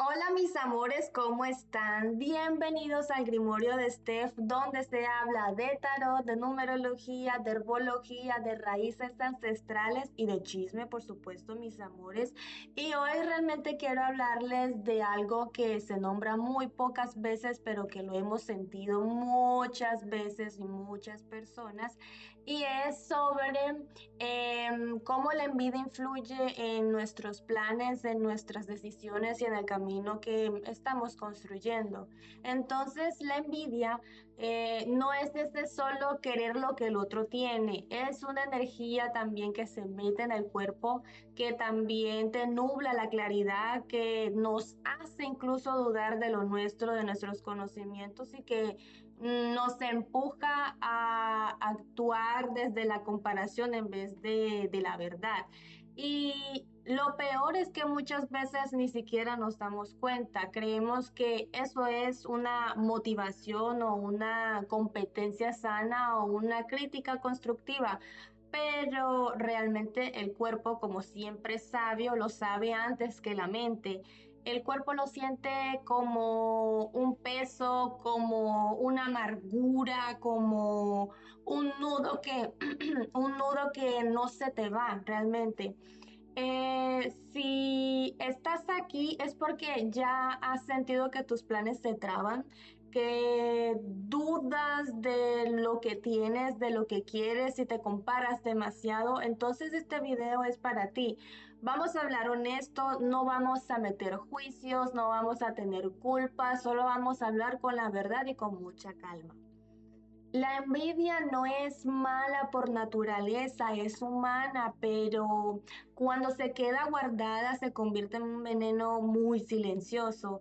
Hola mis amores, ¿cómo están? Bienvenidos al Grimorio de Steph, donde se habla de tarot, de numerología, de herbología, de raíces ancestrales y de chisme, por supuesto, mis amores. Y hoy realmente quiero hablarles de algo que se nombra muy pocas veces, pero que lo hemos sentido muchas veces y muchas personas, y es sobre cómo la envidia influye en nuestros planes, en nuestras decisiones y en el camino que estamos construyendo. Entonces, la envidia no es ese solo querer lo que el otro tiene, es una energía también que se mete en el cuerpo, que también te nubla la claridad, que nos hace incluso dudar de lo nuestro, de nuestros conocimientos y que nos empuja a actuar desde la comparación en vez de la verdad. Y lo peor es que muchas veces ni siquiera nos damos cuenta. Creemos que eso es una motivación o una competencia sana o una crítica constructiva. Pero realmente el cuerpo, como siempre es sabio, lo sabe antes que la mente. El cuerpo lo siente como un peso, como una amargura, como un nudo que no se te va realmente. Si estás aquí es porque ya has sentido que tus planes se traban, que dudas de lo que tienes, de lo que quieres y te comparas demasiado. Entonces este video es para ti. Vamos a hablar honesto, no vamos a meter juicios, no vamos a tener culpa, solo vamos a hablar con la verdad y con mucha calma. La envidia no es mala por naturaleza, es humana, pero cuando se queda guardada se convierte en un veneno muy silencioso.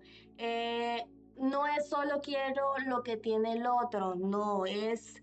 No es solo quiero lo que tiene el otro, no, es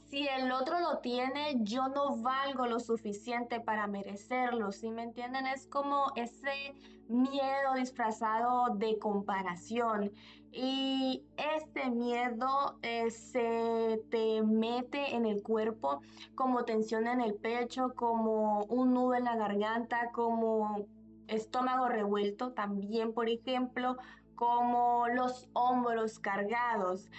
si el otro lo tiene, yo no valgo lo suficiente para merecerlo, ¿sí me entienden? Es como ese miedo disfrazado de comparación. Y este miedo se te mete en el cuerpo como tensión en el pecho, como un nudo en la garganta, como estómago revuelto también, por ejemplo, como los hombros cargados.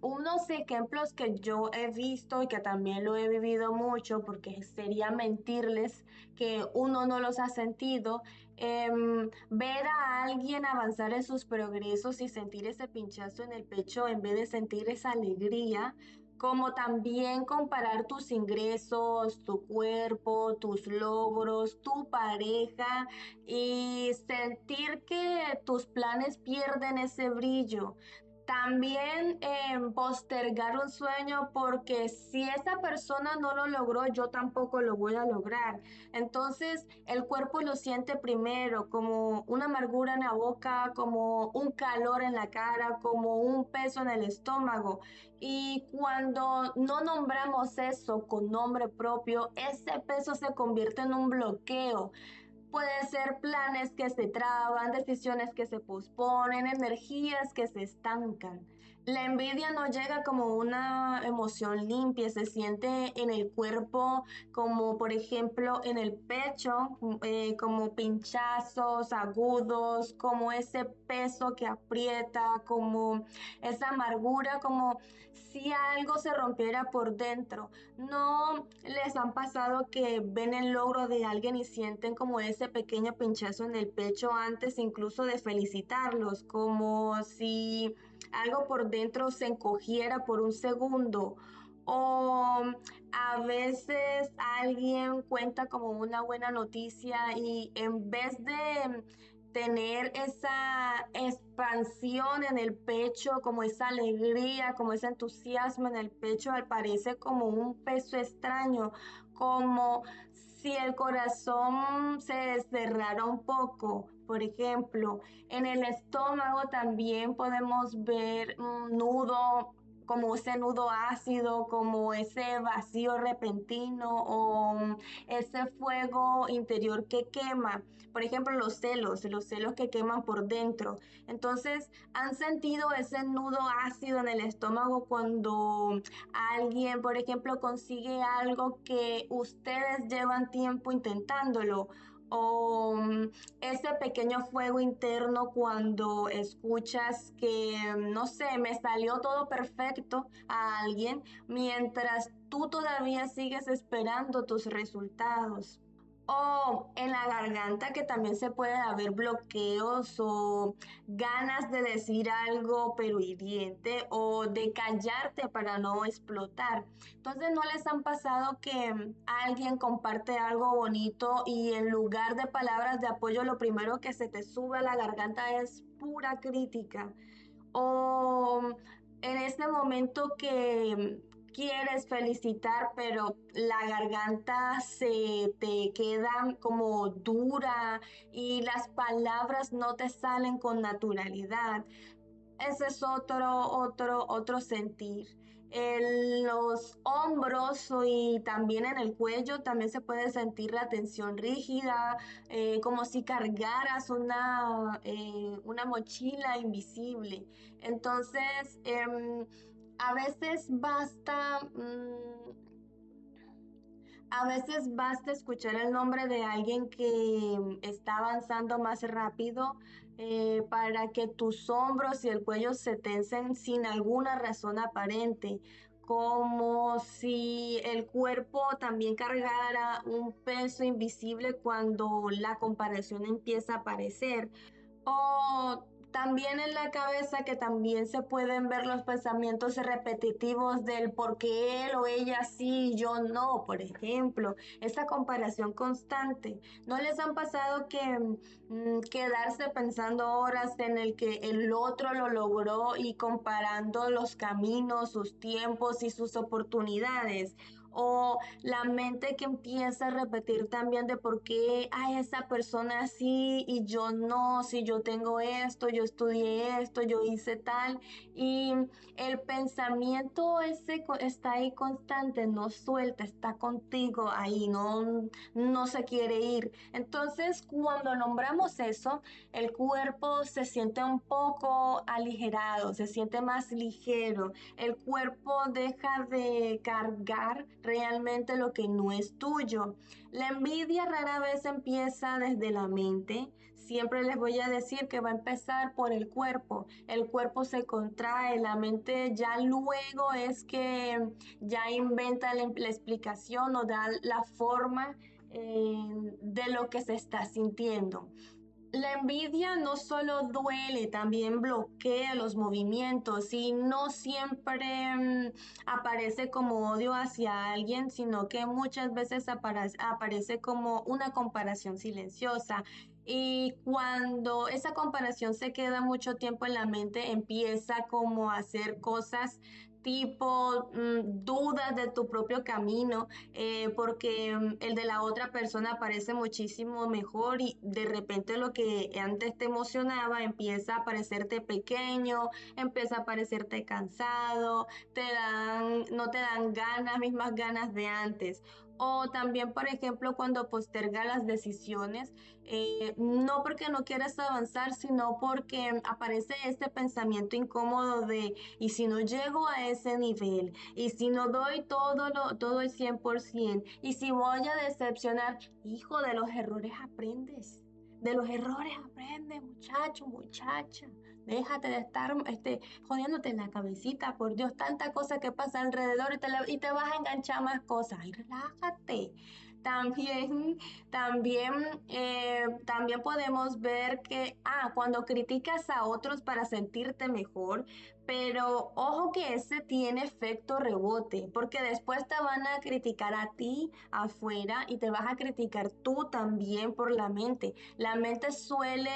Unos ejemplos que yo he visto y que también lo he vivido mucho, porque sería mentirles que uno no los ha sentido, ver a alguien avanzar en sus progresos y sentir ese pinchazo en el pecho en vez de sentir esa alegría, como también comparar tus ingresos, tu cuerpo, tus logros, tu pareja y sentir que tus planes pierden ese brillo. También postergar un sueño porque si esa persona no lo logró, yo tampoco lo voy a lograr. Entonces el cuerpo lo siente primero como una amargura en la boca, como un calor en la cara, como un peso en el estómago. Y cuando no nombramos eso con nombre propio, ese peso se convierte en un bloqueo. Puede ser planes que se traban, decisiones que se posponen, energías que se estancan. La envidia no llega como una emoción limpia, se siente en el cuerpo, como por ejemplo en el pecho, como pinchazos agudos, como ese peso que aprieta, como esa amargura, como si algo se rompiera por dentro. ¿No les han pasado que ven el logro de alguien y sienten como ese pequeño pinchazo en el pecho antes incluso de felicitarlos, como si algo por dentro se encogiera por un segundo? O a veces alguien cuenta como una buena noticia y en vez de tener esa expansión en el pecho, como esa alegría, como ese entusiasmo en el pecho, aparece como un peso extraño, como si el corazón se cerrara un poco. Por ejemplo, en el estómago también podemos ver un nudo, como ese nudo ácido, como ese vacío repentino o ese fuego interior que quema. Por ejemplo, los celos que queman por dentro. Entonces, ¿han sentido ese nudo ácido en el estómago cuando alguien, por ejemplo, consigue algo que ustedes llevan tiempo intentándolo? o ese pequeño fuego interno cuando escuchas que, no sé, me salió todo perfecto a alguien mientras tú todavía sigues esperando tus resultados. O en la garganta que también se puede haber bloqueos o ganas de decir algo pero hiriente o de callarte para no explotar. Entonces, ¿no les han pasado que alguien comparte algo bonito y en lugar de palabras de apoyo lo primero que se te sube a la garganta es pura crítica? O en este momento que quieres felicitar, pero la garganta se te queda como dura y las palabras no te salen con naturalidad. Ese es otro sentir. En los hombros y también en el cuello también se puede sentir la tensión rígida, como si cargaras una mochila invisible. Entonces, a veces a veces basta escuchar el nombre de alguien que está avanzando más rápido para que tus hombros y el cuello se tensen sin alguna razón aparente, como si el cuerpo también cargara un peso invisible cuando la comparación empieza a aparecer. O también en la cabeza que también se pueden ver los pensamientos repetitivos del por qué él o ella sí y yo no, por ejemplo, esa comparación constante. ¿No les han pasado que quedarse pensando horas en el que el otro lo logró y comparando los caminos, sus tiempos y sus oportunidades? O la mente que empieza a repetir también de por qué a esa persona sí y yo no, si yo tengo esto, yo estudié esto, yo hice tal. Y el pensamiento ese está ahí constante, no suelta, está contigo ahí, no se quiere ir. Entonces, cuando nombramos eso, el cuerpo se siente un poco aligerado, se siente más ligero, el cuerpo deja de cargar realmente lo que no es tuyo. La envidia rara vez empieza desde la mente. Siempre les voy a decir que va a empezar por el cuerpo. El cuerpo se contrae, la mente ya luego es que ya inventa la explicación o da la forma de lo que se está sintiendo. La envidia no solo duele, también bloquea los movimientos y no siempre aparece como odio hacia alguien, sino que muchas veces aparece como una comparación silenciosa. Y cuando esa comparación se queda mucho tiempo en la mente, empieza como a hacer cosas tipo dudas de tu propio camino porque el de la otra persona parece muchísimo mejor y de repente lo que antes te emocionaba empieza a parecerte pequeño, empieza a parecerte cansado, no te dan ganas, mismas ganas de antes. O también, por ejemplo, cuando posterga las decisiones, no porque no quieras avanzar, sino porque aparece este pensamiento incómodo de, ¿y si no llego a ese nivel? Y si no doy todo el 100%, y si voy a decepcionar, hijo, de los errores aprendes. De los errores aprendes, muchacho, muchacha. Déjate de estar jodiéndote en la cabecita, por Dios, tanta cosa que pasa alrededor y te vas a enganchar más cosas. Ay, relájate. También, también podemos ver que, cuando criticas a otros para sentirte mejor, pero ojo que ese tiene efecto rebote, porque después te van a criticar a ti afuera y te vas a criticar tú también por la mente. La mente suele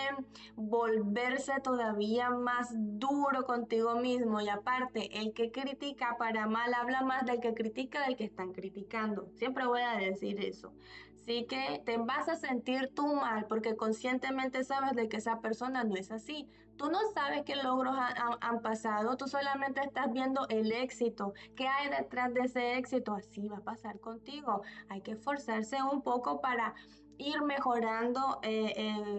volverse todavía más duro contigo mismo y aparte, el que critica para mal habla más del que critica del que están criticando. Siempre voy a decir eso. Así que te vas a sentir tú mal porque conscientemente sabes de que esa persona no es así. Tú no sabes qué logros han pasado, tú solamente estás viendo el éxito. ¿Qué hay detrás de ese éxito? Así va a pasar contigo. Hay que esforzarse un poco para ir mejorando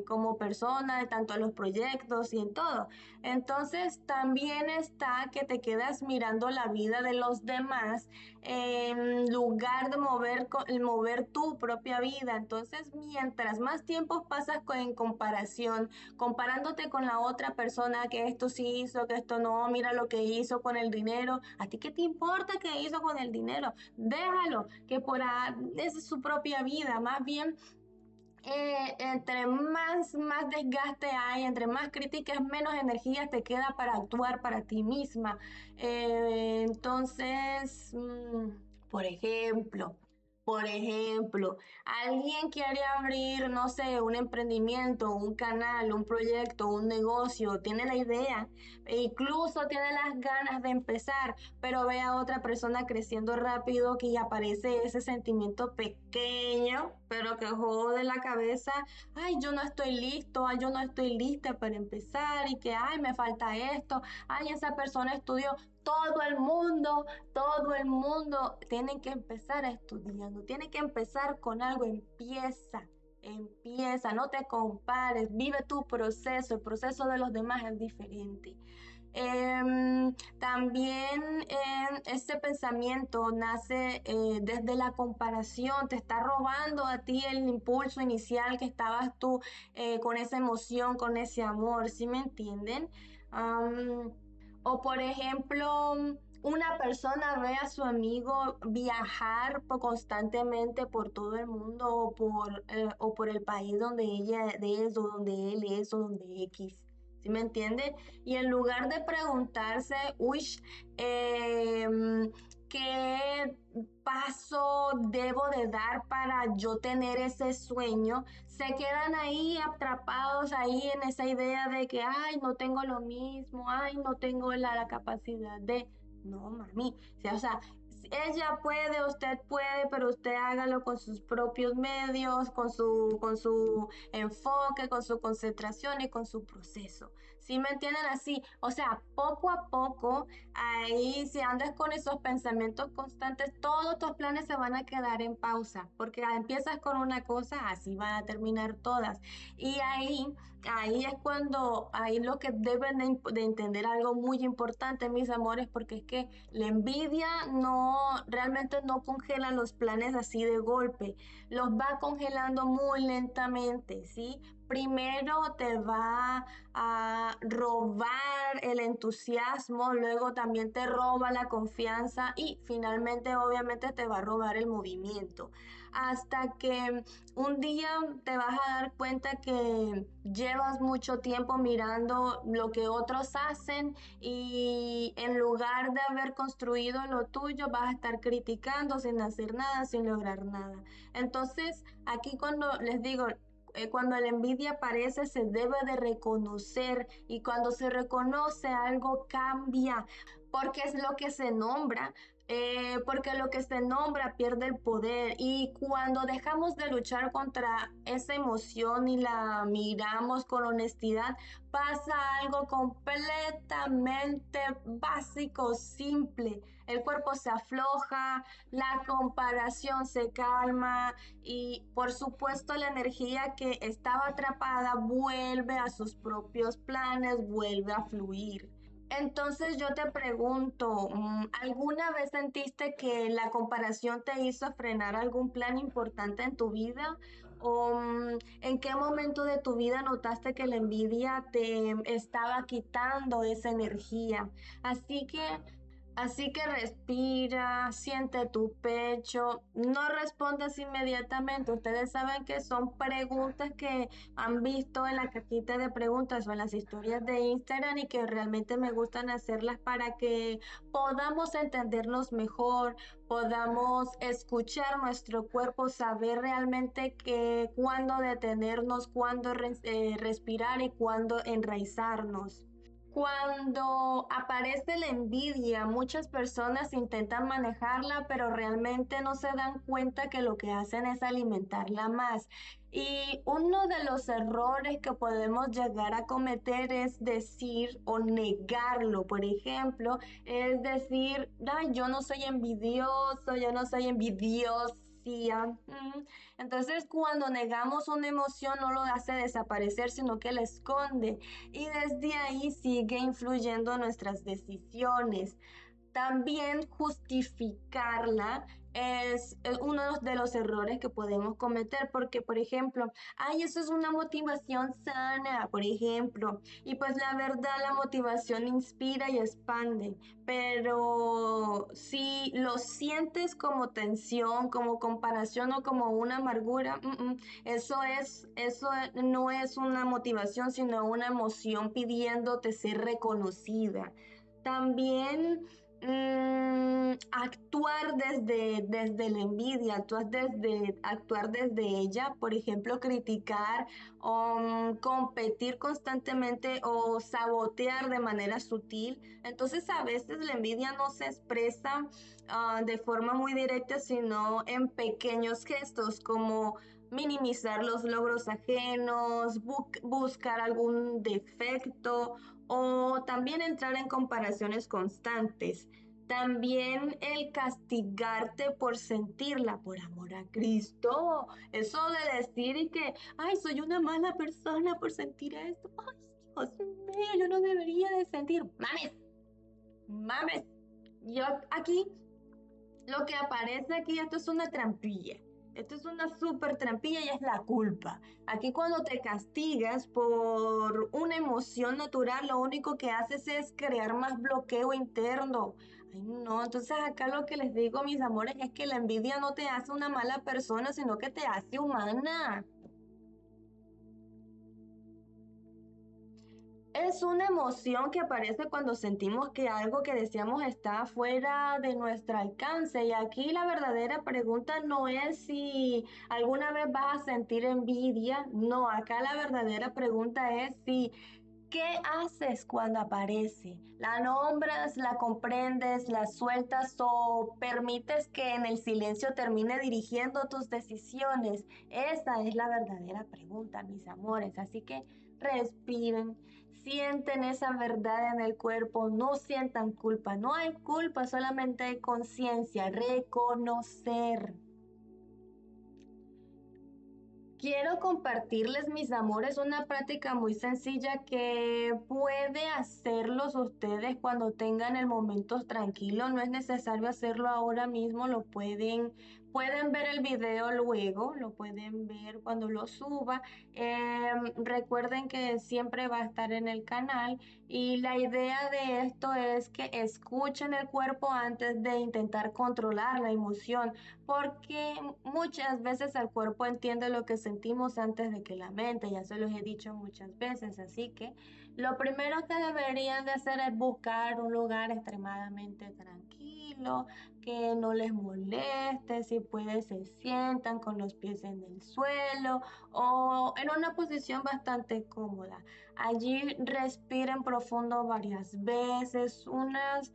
como persona, tanto en los proyectos y en todo. Entonces, también está que te quedas mirando la vida de los demás en lugar de mover tu propia vida. Entonces, mientras más tiempo pasas en comparación, comparándote con la otra persona que esto sí hizo, que esto no, mira lo que hizo con el dinero. ¿A ti qué te importa qué hizo con el dinero? Déjalo, que esa es su propia vida. Más bien, entre más desgaste hay, entre más críticas, menos energía te queda para actuar para ti misma. Entonces, por ejemplo, por ejemplo, alguien quiere abrir, no sé, un emprendimiento, un canal, un proyecto, un negocio, tiene la idea, e incluso tiene las ganas de empezar, pero ve a otra persona creciendo rápido que ya aparece ese sentimiento pequeño, pero que jode la cabeza. Ay, yo no estoy listo, ay, yo no estoy lista para empezar y que, ay, me falta esto, ay, esa persona estudió. Todo el mundo tiene que empezar estudiando, tiene que empezar con algo, empieza, no te compares, vive tu proceso, el proceso de los demás es diferente. También este pensamiento nace desde la comparación, te está robando a ti el impulso inicial que estabas tú con esa emoción, con ese amor, ¿sí me entienden? Am, o por ejemplo, una persona ve a su amigo viajar constantemente por todo el mundo o por el país donde ella es o donde él es o donde X. ¿Sí me entiende? Y en lugar de preguntarse, uy, em, ¿qué paso debo de dar para yo tener ese sueño? Se quedan ahí atrapados ahí en esa idea de que, ay, no tengo lo mismo, ay, no tengo la capacidad de... No, mami, o sea, si ella puede, usted puede, pero usted hágalo con sus propios medios, con su enfoque, con su concentración y con su proceso. ¿Sí me entienden así? O sea, poco a poco, ahí si andas con esos pensamientos constantes, todos tus planes se van a quedar en pausa, porque empiezas con una cosa, así van a terminar todas. Y ahí es cuando, ahí lo que deben de entender algo muy importante, mis amores, porque es que la envidia realmente no congela los planes así de golpe, los va congelando muy lentamente, ¿sí? Primero te va a robar el entusiasmo, luego también te roba la confianza y finalmente obviamente te va a robar el movimiento. Hasta que un día te vas a dar cuenta que llevas mucho tiempo mirando lo que otros hacen y en lugar de haber construido lo tuyo, vas a estar criticando sin hacer nada, sin lograr nada. Entonces, aquí cuando les digo, cuando la envidia aparece se debe de reconocer y cuando se reconoce algo cambia porque es lo que se nombra, porque lo que se nombra pierde el poder y cuando dejamos de luchar contra esa emoción y la miramos con honestidad, pasa algo completamente básico, simple. El cuerpo se afloja, la comparación se calma y por supuesto la energía que estaba atrapada vuelve a sus propios planes, vuelve a fluir. Entonces yo te pregunto, ¿alguna vez sentiste que la comparación te hizo frenar algún plan importante en tu vida? ¿O en qué momento de tu vida notaste que la envidia te estaba quitando esa energía? Así que Así que respira, siente tu pecho, no respondas inmediatamente. Ustedes saben que son preguntas que han visto en la cajita de preguntas o en las historias de Instagram y que realmente me gustan hacerlas para que podamos entendernos mejor, podamos escuchar nuestro cuerpo, saber realmente cuándo detenernos, cuándo respirar y cuándo enraizarnos. Cuando aparece la envidia, muchas personas intentan manejarla, pero realmente no se dan cuenta que lo que hacen es alimentarla más. Y uno de los errores que podemos llegar a cometer es decir o negarlo. Por ejemplo, es decir, ay, yo no soy envidioso, yo no soy envidiosita. policía. Entonces, cuando negamos una emoción, no lo hace desaparecer, sino que la esconde. Y desde ahí sigue influyendo en nuestras decisiones. También justificarla es uno de los errores que podemos cometer, porque, por ejemplo, ay, eso es una motivación sana, por ejemplo, y pues la verdad la motivación inspira y expande, pero si lo sientes como tensión, como comparación o como una amargura, eso no es una motivación, sino una emoción pidiéndote ser reconocida. También actuar desde la envidia, actuar desde ella, por ejemplo, criticar o competir constantemente o sabotear de manera sutil. Entonces, a veces la envidia no se expresa de forma muy directa, sino en pequeños gestos como minimizar los logros ajenos, buscar algún defecto o también entrar en comparaciones constantes. También el castigarte por sentirla, por amor a Cristo. Eso de decir y que, ay, soy una mala persona por sentir esto. Ay, Dios mío, yo no debería de sentir. Mames, mames. Yo aquí lo que aparece aquí, esto es una trampilla. Esto es una súper trampilla y es la culpa. Aquí cuando te castigas por una emoción natural, lo único que haces es crear más bloqueo interno. Ay, no, entonces acá lo que les digo, mis amores, es que la envidia no te hace una mala persona, sino que te hace humana. Es una emoción que aparece cuando sentimos que algo que deseamos está fuera de nuestro alcance. Y aquí la verdadera pregunta no es si alguna vez vas a sentir envidia. No, acá la verdadera pregunta es si ¿qué haces cuando aparece? ¿La nombras, la comprendes, la sueltas o permites que en el silencio termine dirigiendo tus decisiones? Esa es la verdadera pregunta, mis amores. Así que respiren, sienten esa verdad en el cuerpo, no sientan culpa. No hay culpa, solamente hay conciencia, reconocer. Quiero compartirles, mis amores, una práctica muy sencilla que puede hacerlos ustedes cuando tengan el momento tranquilo. No es necesario hacerlo ahora mismo, pueden ver el video luego, lo pueden ver cuando lo suba. Recuerden que siempre va a estar en el canal y la idea de esto es que escuchen el cuerpo antes de intentar controlar la emoción porque muchas veces el cuerpo entiende lo que sentimos antes de que la mente, ya se los he dicho muchas veces, así que lo primero que deberían de hacer es buscar un lugar extremadamente tranquilo, que no les moleste, si puede se sientan con los pies en el suelo o en una posición bastante cómoda. Allí respiren profundo varias veces, unos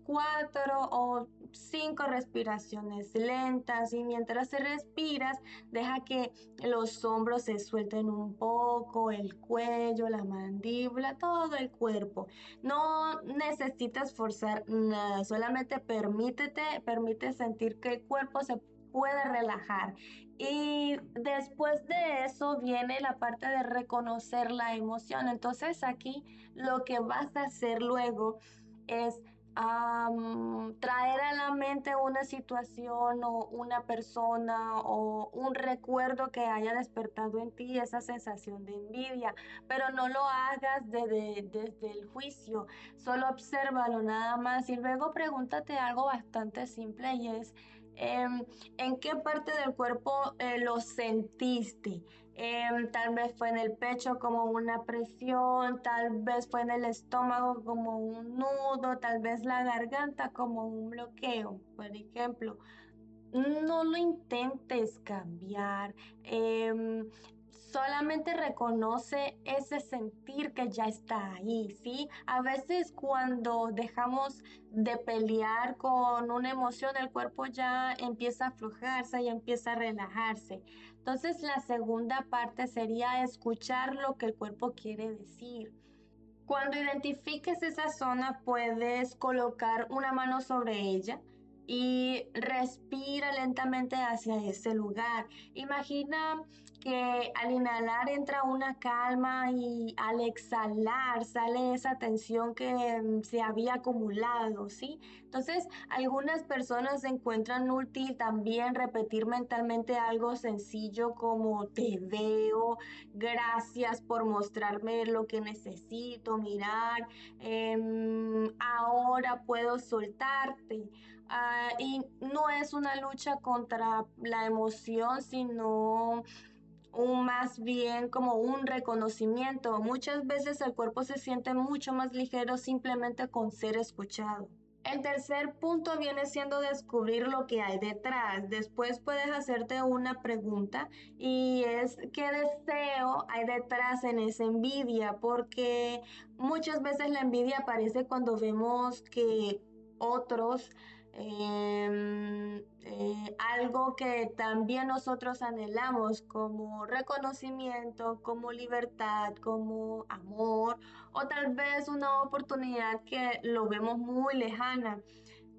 4 o 5 respiraciones lentas y mientras te respiras, deja que los hombros se suelten un poco, el cuello, la mandíbula, todo el cuerpo. No necesitas forzar nada, solamente permite sentir que el cuerpo se puede relajar. Y después de eso viene la parte de reconocer la emoción. Entonces aquí lo que vas a hacer luego es traer a la mente una situación o una persona o un recuerdo que haya despertado en ti esa sensación de envidia, pero no lo hagas desde el juicio, solo obsérvalo nada más y luego pregúntate algo bastante simple y es, ¿en qué parte del cuerpo lo sentiste? Tal vez fue en el pecho como una presión, tal vez fue en el estómago como un nudo, tal vez la garganta como un bloqueo, por ejemplo. No lo intentes cambiar, solamente reconoce ese sentir que ya está ahí, ¿sí? A veces cuando dejamos de pelear con una emoción, el cuerpo ya empieza a aflojarse y empieza a relajarse. Entonces, la segunda parte sería escuchar lo que el cuerpo quiere decir. Cuando identifiques esa zona, puedes colocar una mano sobre ella y respira lentamente hacia ese lugar. Imagina que al inhalar entra una calma y al exhalar sale esa tensión que se había acumulado, ¿sí? Entonces, algunas personas encuentran útil también repetir mentalmente algo sencillo como te veo, gracias por mostrarme lo que necesito mirar, ahora puedo soltarte. Y no es una lucha contra la emoción, sino más bien como un reconocimiento. Muchas veces el cuerpo se siente mucho más ligero simplemente con ser escuchado. El tercer punto viene siendo descubrir lo que hay detrás. Después puedes hacerte una pregunta y es ¿qué deseo hay detrás en esa envidia? Porque muchas veces la envidia aparece cuando vemos que otros algo que también nosotros anhelamos como reconocimiento, como libertad, como amor o tal vez una oportunidad que lo vemos muy lejana.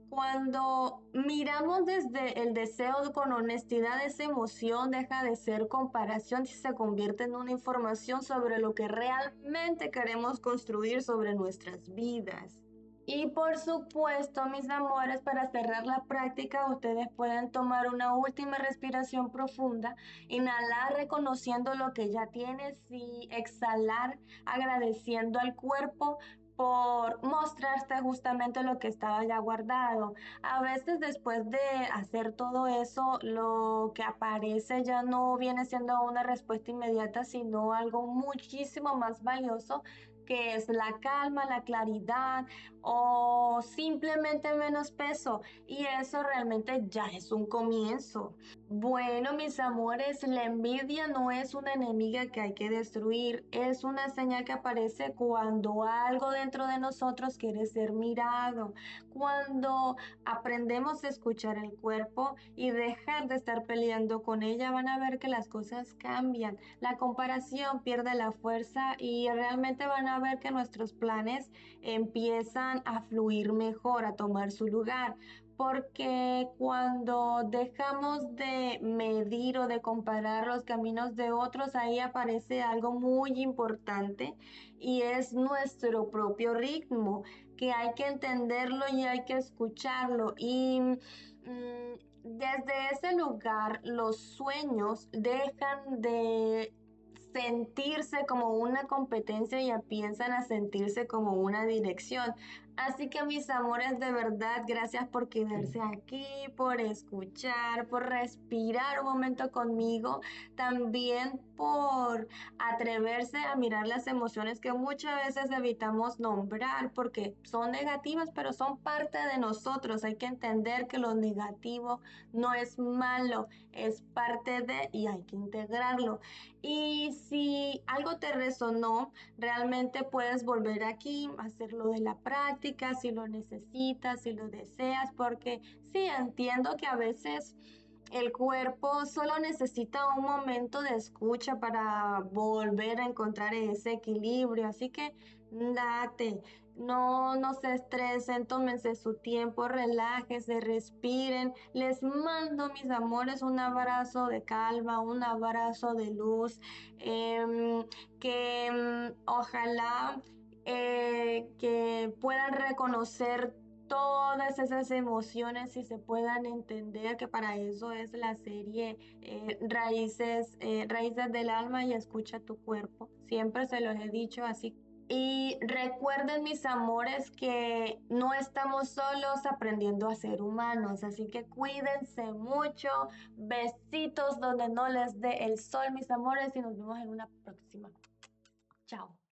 Cuando miramos desde el deseo con honestidad, esa emoción deja de ser comparación y se convierte en una información sobre lo que realmente queremos construir sobre nuestras vidas. Y por supuesto, mis amores, para cerrar la práctica, ustedes pueden tomar una última respiración profunda, inhalar reconociendo lo que ya tienes y exhalar agradeciendo al cuerpo por mostrarte justamente lo que estaba ya guardado. A veces después de hacer todo eso, lo que aparece ya no viene siendo una respuesta inmediata, sino algo muchísimo más valioso que es la calma, la claridad o simplemente menos peso. Y eso realmente ya es un comienzo. Bueno, mis amores, la envidia no es una enemiga que hay que destruir, es una señal que aparece cuando algo dentro de nosotros quiere ser mirado, cuando aprendemos a escuchar el cuerpo y dejar de estar peleando con ella, van a ver que las cosas cambian, la comparación pierde la fuerza y realmente van a ver que nuestros planes empiezan a fluir mejor, a tomar su lugar porque cuando dejamos de medir o de comparar los caminos de otros, ahí aparece algo muy importante y es nuestro propio ritmo, que hay que entenderlo y hay que escucharlo. Y desde ese lugar, los sueños dejan de sentirse como una competencia y empiezan a sentirse como una dirección. Así que mis amores, de verdad, gracias por quedarse aquí, por escuchar, por respirar un momento conmigo, también por atreverse a mirar las emociones que muchas veces evitamos nombrar porque son negativas, pero son parte de nosotros. Hay que entender que lo negativo no es malo, es parte de y hay que integrarlo. Y si algo te resonó, realmente puedes volver aquí, hacerlo de la práctica, si lo necesitas, si lo deseas, porque sí, entiendo que a veces el cuerpo solo necesita un momento de escucha para volver a encontrar ese equilibrio, así que date, no se estresen, tómense su tiempo, relájense, respiren. Les mando, mis amores, un abrazo de calma, un abrazo de luz, que ojalá que puedan reconocer todas esas emociones y se puedan entender que para eso es la serie Raíces del Alma y Escucha tu Cuerpo. Siempre se los he dicho así. Y recuerden, mis amores, que no estamos solos aprendiendo a ser humanos, así que cuídense mucho. Besitos donde no les dé el sol, mis amores, y nos vemos en una próxima. Chao.